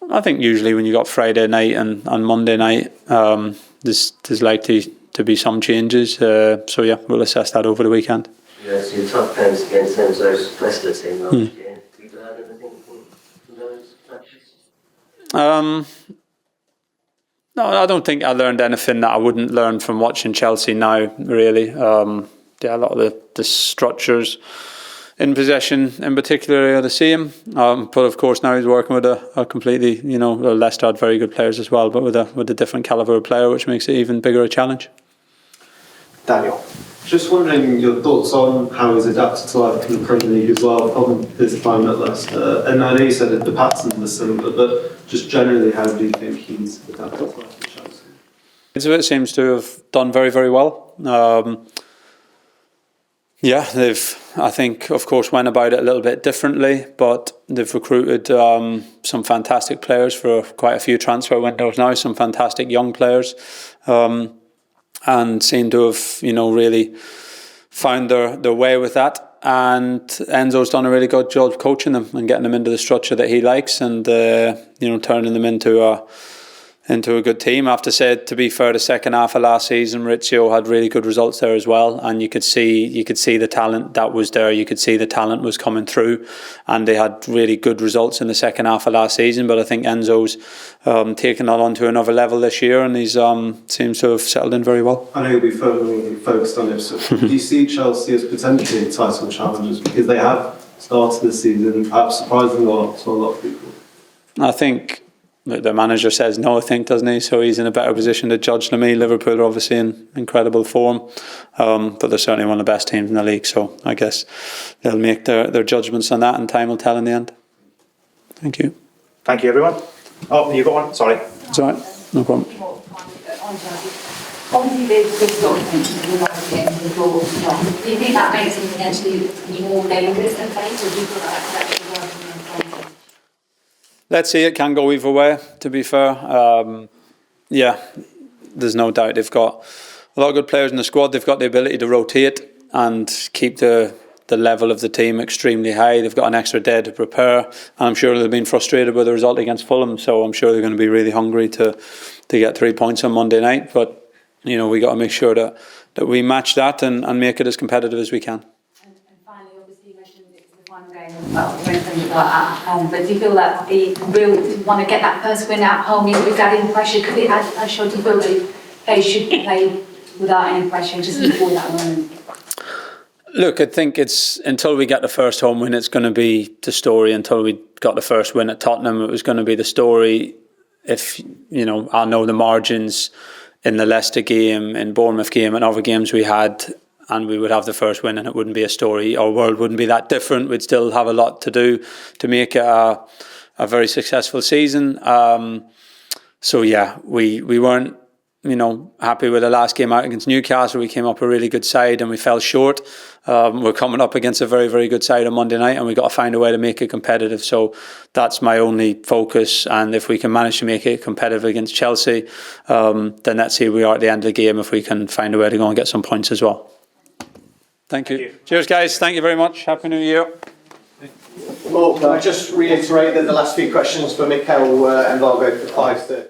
I think usually when you got Friday night and Monday night, there's likely to be some changes. So yeah, we'll assess that over the weekend. Yeah, so your tough games against Enzo's Leicester team last year. Have you learned anything from those matches? No, I don't think I learned anything that I wouldn't learn from watching Chelsea now, really. Yeah, a lot of the structures in possession in particular are the same. But of course now he's working with a completely, Leicester had very good players as well, but with a different calibre of player, which makes it even bigger a challenge. Daniel, just wondering your thoughts on how he's adapted to life in the Premier League as well, from his time at Leicester. And I know you said that the patterns are similar, but just generally, how do you think he's adapted to life in Chelsea? It seems to have done very, very well. Yeah, I think, of course, went about it a little bit differently, but they've recruited some fantastic players for quite a few transfer windows now, some fantastic young players, and seem to have, really found their way with that. And Enzo's done a really good job coaching them and getting them into the structure that he likes, and turning them into a good team. I have to say, to be fair, the second half of last season, Maurizio had really good results there as well, and you could see the talent that was there. You could see the talent was coming through, and they had really good results in the second half of last season. But I think Enzo's taken that on to another level this year, and he's seems to have settled in very well. I know you'll be firmly focused on Ipswich. Do you see Chelsea as potentially title challengers, because they have started the season perhaps surprisingly to a lot of people? I think the manager says no, I think, doesn't he? So he's in a better position to judge than me. Liverpool are obviously in incredible form, but they're certainly one of the best teams in the league. So I guess they'll make their judgments on that, and time will tell in the end. Thank you. Thank you, everyone. Oh, you got one? Sorry. It's all right. No problem. Obviously, there's this sort of tension in the floor. Do you think that makes him potentially more dangerous than Faith, or do you feel like that could actually work? Let's see, it can go either way, to be fair. Yeah, there's no doubt they've got a lot of good players in the squad. They've got the ability to rotate and keep the level of the team extremely high. They've got an extra day to prepare, and I'm sure they've been frustrated with the result against Fulham, so I'm sure they're going to be really hungry to get 3 points on Monday night. But we got to make sure that we match that and make it as competitive as we can. But do you feel that the real want to get that first win at home with adding pressure? Could it add pressure? Do you feel that they should play without any pressure just before that moment? Look, I think it's until we get the first home win, it's going to be the story. Until we got the first win at Tottenham, it was going to be the story. If I know the margins in the Leicester game, in Bournemouth game, and other games we had, and we would have the first win, and it wouldn't be a story. Our world wouldn't be that different. We'd still have a lot to do to make it a very successful season. So yeah, we weren't happy with the last game out against Newcastle. We came up a really good side and we fell short. We're coming up against a very, very good side on Monday night, and we've got to find a way to make it competitive. So that's my only focus. And if we can manage to make it competitive against Chelsea, then let's see where we are at the end of the game, if we can find a way to go and get some points as well. Thank you. Cheers, guys. Thank you very much. Happy New Year. Well, can I just reiterate that the last few questions for Mikel and I'll go for 5:30.